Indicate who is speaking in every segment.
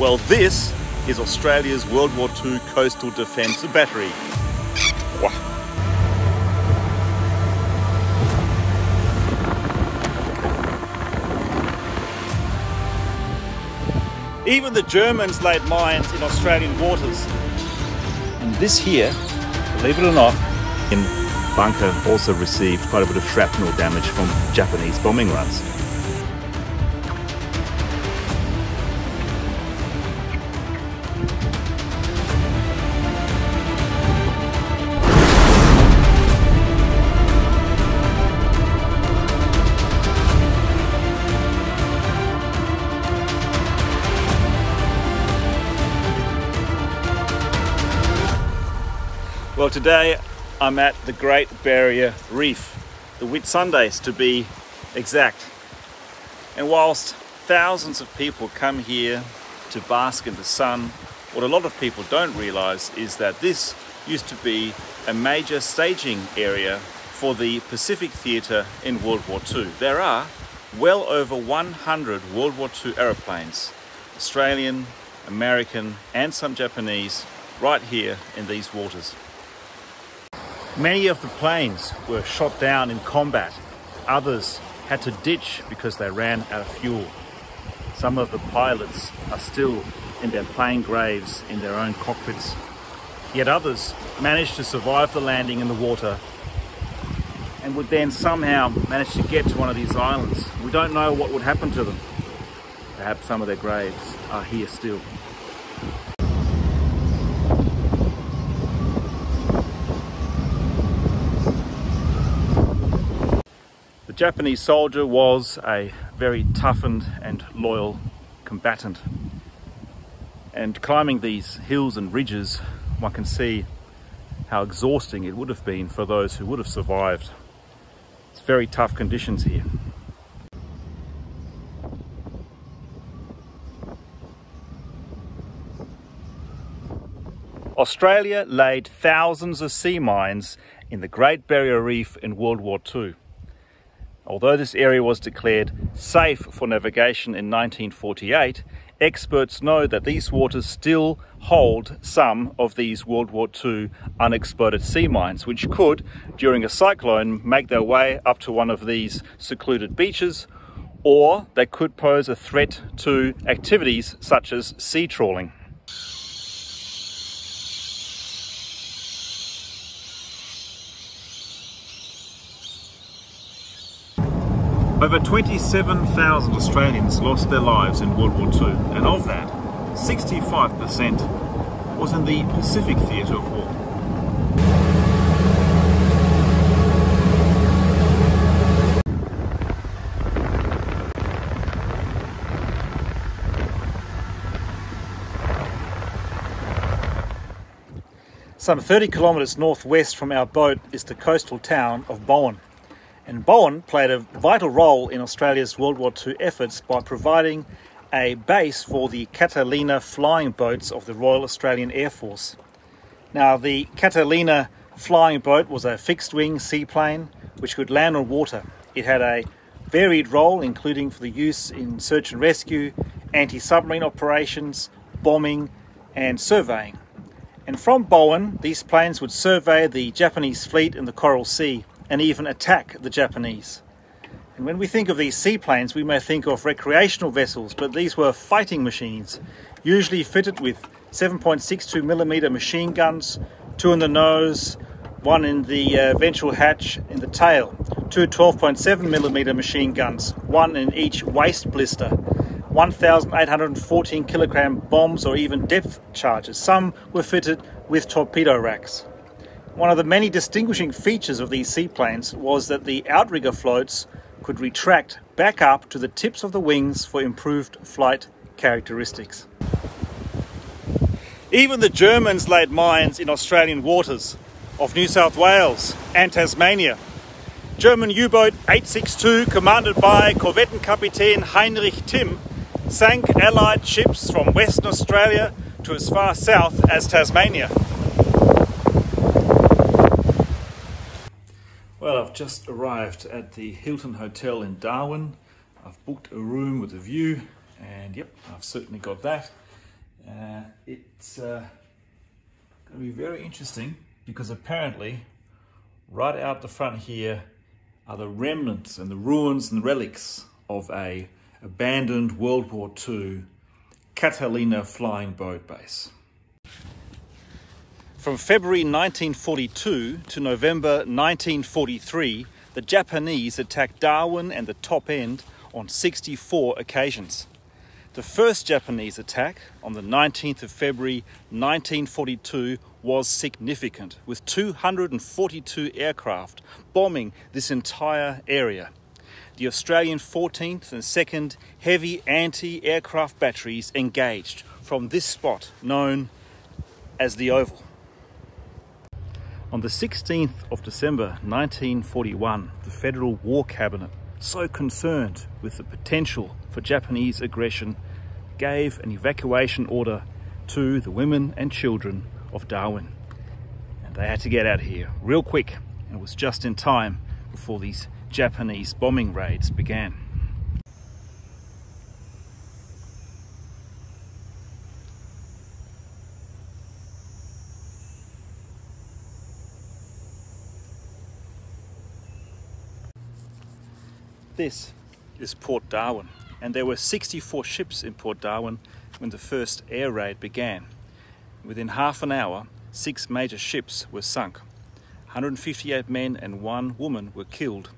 Speaker 1: Well, this is Australia's World War II coastal defence battery. Wow. Even the Germans laid mines in Australian waters. And this here, believe it or not, in bunker also received quite a bit of shrapnel damage from Japanese bombing runs. Well, today I'm at the Great Barrier Reef, the Whitsundays to be exact. And whilst thousands of people come here to bask in the sun, what a lot of people don't realise is that this used to be a major staging area for the Pacific Theatre in World War II. There are well over 100 World War II aeroplanes, Australian, American and some Japanese, right here in these waters. Many of the planes were shot down in combat. Others had to ditch because they ran out of fuel. Some of the pilots are still in their plane graves in their own cockpits. Yet others managed to survive the landing in the water and would then somehow manage to get to one of these islands. We don't know what would happen to them. Perhaps some of their graves are here still. The Japanese soldier was a very toughened and loyal combatant. And climbing these hills and ridges, one can see how exhausting it would have been for those who would have survived. It's very tough conditions here. Australia laid thousands of sea mines in the Great Barrier Reef in World War II. Although this area was declared safe for navigation in 1948, experts know that these waters still hold some of these World War II unexploded sea mines, which could, during a cyclone, make their way up to one of these secluded beaches, or they could pose a threat to activities such as sea trawling. Over 27,000 Australians lost their lives in World War II, and of that, 65% was in the Pacific Theatre of War. Some 30 kilometres northwest from our boat is the coastal town of Bowen. And Bowen played a vital role in Australia's World War II efforts by providing a base for the Catalina flying boats of the Royal Australian Air Force. Now, the Catalina flying boat was a fixed-wing seaplane which could land on water. It had a varied role, including for the use in search and rescue, anti-submarine operations, bombing and surveying. And from Bowen, these planes would survey the Japanese fleet in the Coral Sea and even attack the Japanese. And when we think of these seaplanes, we may think of recreational vessels, but these were fighting machines, usually fitted with 7.62mm machine guns, 2 in the nose, 1 in the ventral hatch in the tail, 2 12.7mm machine guns, 1 in each waist blister, 1,814 kilogram bombs or even depth charges. Some were fitted with torpedo racks. One of the many distinguishing features of these seaplanes was that the outrigger floats could retract back up to the tips of the wings for improved flight characteristics. Even the Germans laid mines in Australian waters off New South Wales and Tasmania. German U-boat 862, commanded by Korvettenkapitän Heinrich Timm, sank Allied ships from Western Australia to as far south as Tasmania. Well, I've just arrived at the Hilton Hotel in Darwin. I've booked a room with a view, and yep, I've certainly got that. It's going to be very interesting because apparently right out the front here are the remnants and the ruins and relics of a abandoned World War II Catalina flying boat base. From February 1942 to November 1943, the Japanese attacked Darwin and the top end on 64 occasions. The first Japanese attack on the 19th of February 1942 was significant, with 242 aircraft bombing this entire area. The Australian 14th and 2nd heavy anti-aircraft batteries engaged from this spot known as the Oval. On the 16th of December 1941, the Federal War Cabinet, so concerned with the potential for Japanese aggression, gave an evacuation order to the women and children of Darwin. And they had to get out of here real quick, and it was just in time before these Japanese bombing raids began. This is Port Darwin, and there were 64 ships in Port Darwin when the first air raid began. Within half an hour, 6 major ships were sunk. 158 men and 1 woman were killed.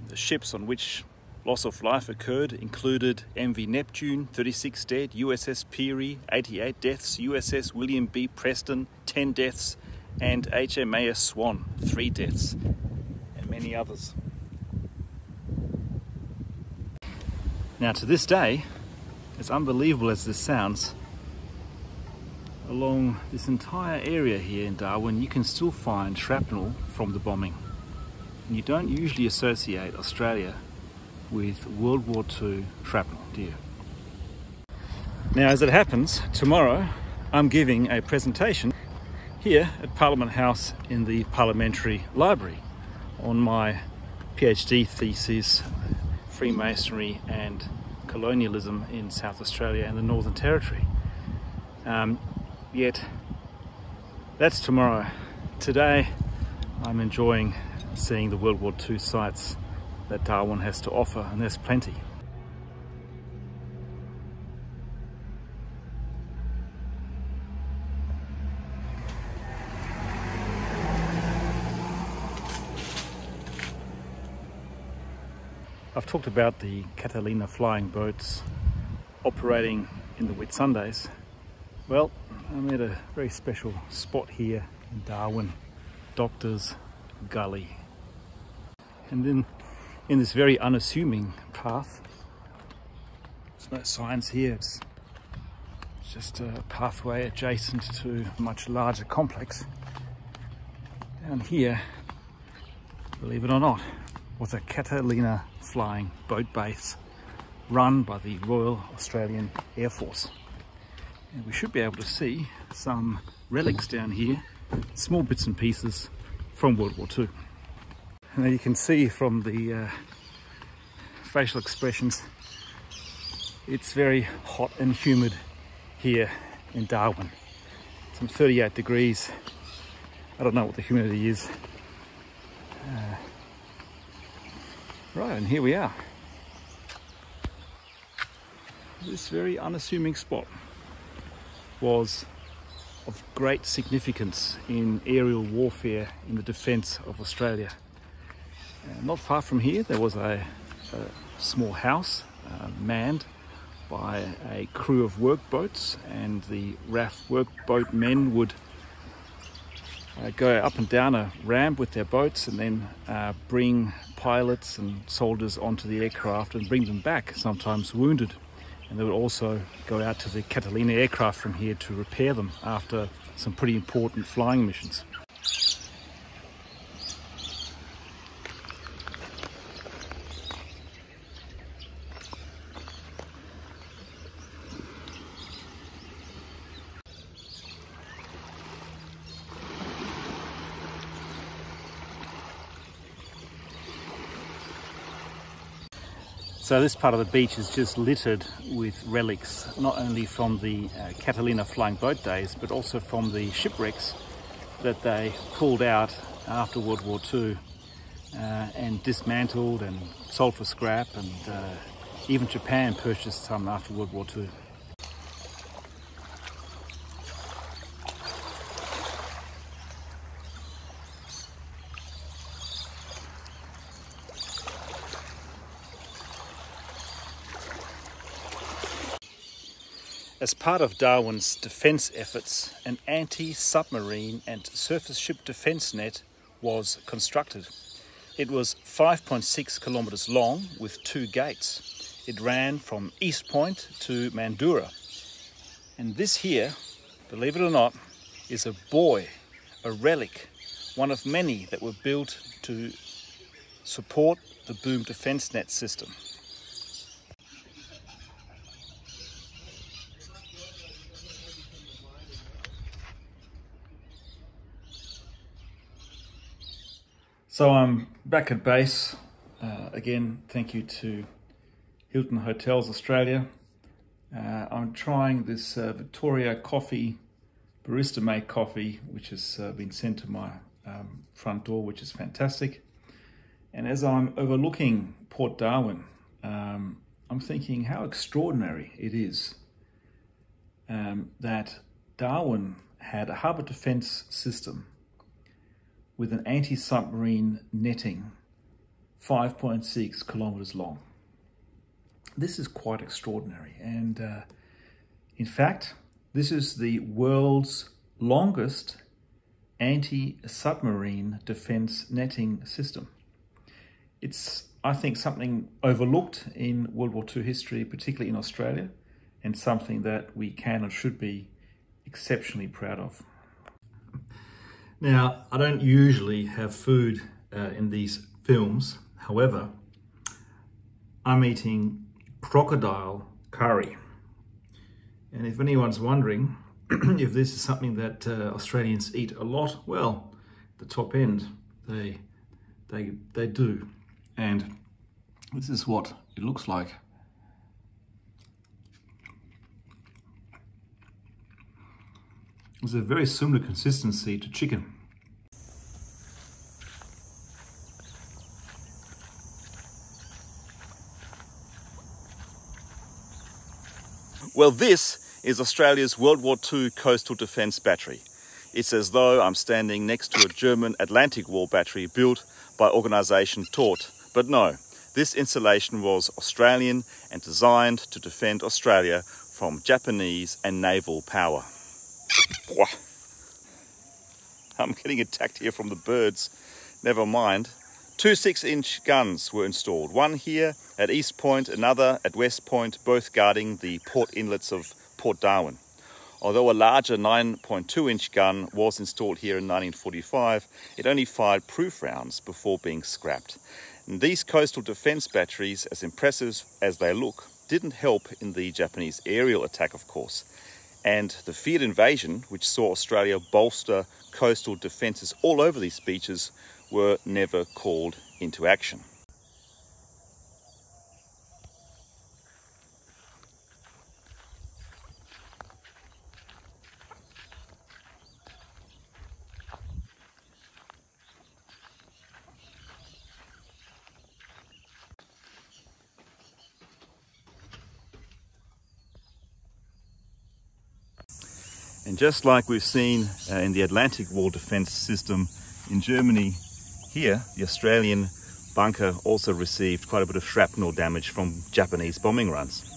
Speaker 1: The ships on which loss of life occurred included MV Neptune, 36 dead, USS Peary, 88 deaths, USS William B. Preston, 10 deaths, and HMAS Swan, 3 deaths, and many others. Now, to this day, as unbelievable as this sounds, along this entire area here in Darwin, you can still find shrapnel from the bombing. And you don't usually associate Australia with World War II shrapnel, do you? Now, as it happens, tomorrow I'm giving a presentation here at Parliament House in the Parliamentary Library on my PhD thesis, Freemasonry and Colonialism in South Australia and the Northern Territory. Yet that's tomorrow. Today I'm enjoying seeing the World War II sites that Darwin has to offer, and there's plenty. I've talked about the Catalina flying boats operating in the Whitsundays. Well, I'm at a very special spot here in Darwin, Doctor's Gully. And then in this very unassuming path, there's no signs here, it's just a pathway adjacent to a much larger complex. Down here, believe it or not, was a Catalina flying boat base run by the Royal Australian Air Force. And we should be able to see some relics down here, small bits and pieces from World War II. And you can see from the facial expressions, it's very hot and humid here in Darwin. Some 38 degrees. I don't know what the humidity is. Right, and here we are. This very unassuming spot was of great significance in aerial warfare in the defence of Australia. Not far from here there was a small house manned by a crew of workboats, and the RAF workboat men would go up and down a ramp with their boats and then bring pilots and soldiers onto the aircraft and bring them back, sometimes wounded. And they would also go out to the Catalina aircraft from here to repair them after some pretty important flying missions. So this part of the beach is just littered with relics, not only from the Catalina flying boat days, but also from the shipwrecks that they pulled out after World War II and dismantled and sold for scrap, and even Japan purchased some after World War II. As part of Darwin's defence efforts, an anti-submarine and surface ship defence net was constructed. It was 5.6 kilometres long with 2 gates. It ran from East Point to Mandurah. And this here, believe it or not, is a buoy, a relic, one of many that were built to support the boom defence net system. So I'm back at base. Again, thank you to Hilton Hotels Australia. I'm trying this Victoria coffee, barista made coffee, which has been sent to my front door, which is fantastic. And as I'm overlooking Port Darwin, I'm thinking how extraordinary it is that Darwin had a harbour defence system with an anti-submarine netting 5.6 kilometres long. This is quite extraordinary, and in fact, this is the world's longest anti-submarine defence netting system. It's, I think, something overlooked in World War II history, particularly in Australia, and something that we can and should be exceptionally proud of. Now, I don't usually have food in these films. However, I'm eating crocodile curry. And if anyone's wondering if this is something that Australians eat a lot, well, the top end, they do. And this is what it looks like. It's a very similar consistency to chicken.
Speaker 2: Well, this is Australia's World War II coastal defence battery. It's as though I'm standing next to a German Atlantic Wall battery built by organisation Tort. But no, this installation was Australian and designed to defend Australia from Japanese and naval power. I'm getting attacked here from the birds. Never mind. 2 6-inch guns were installed. One here at East Point, another at West Point, both guarding the port inlets of Port Darwin. Although a larger 9.2-inch gun was installed here in 1945, it only fired proof rounds before being scrapped. And these coastal defence batteries, as impressive as they look, didn't help in the Japanese aerial attack, of course. And the field invasion, which saw Australia bolster coastal defences all over these beaches, were never called into action.
Speaker 1: And just like we've seen in the Atlantic Wall defence system in Germany, here the Australian bunker also received quite a bit of shrapnel damage from Japanese bombing runs.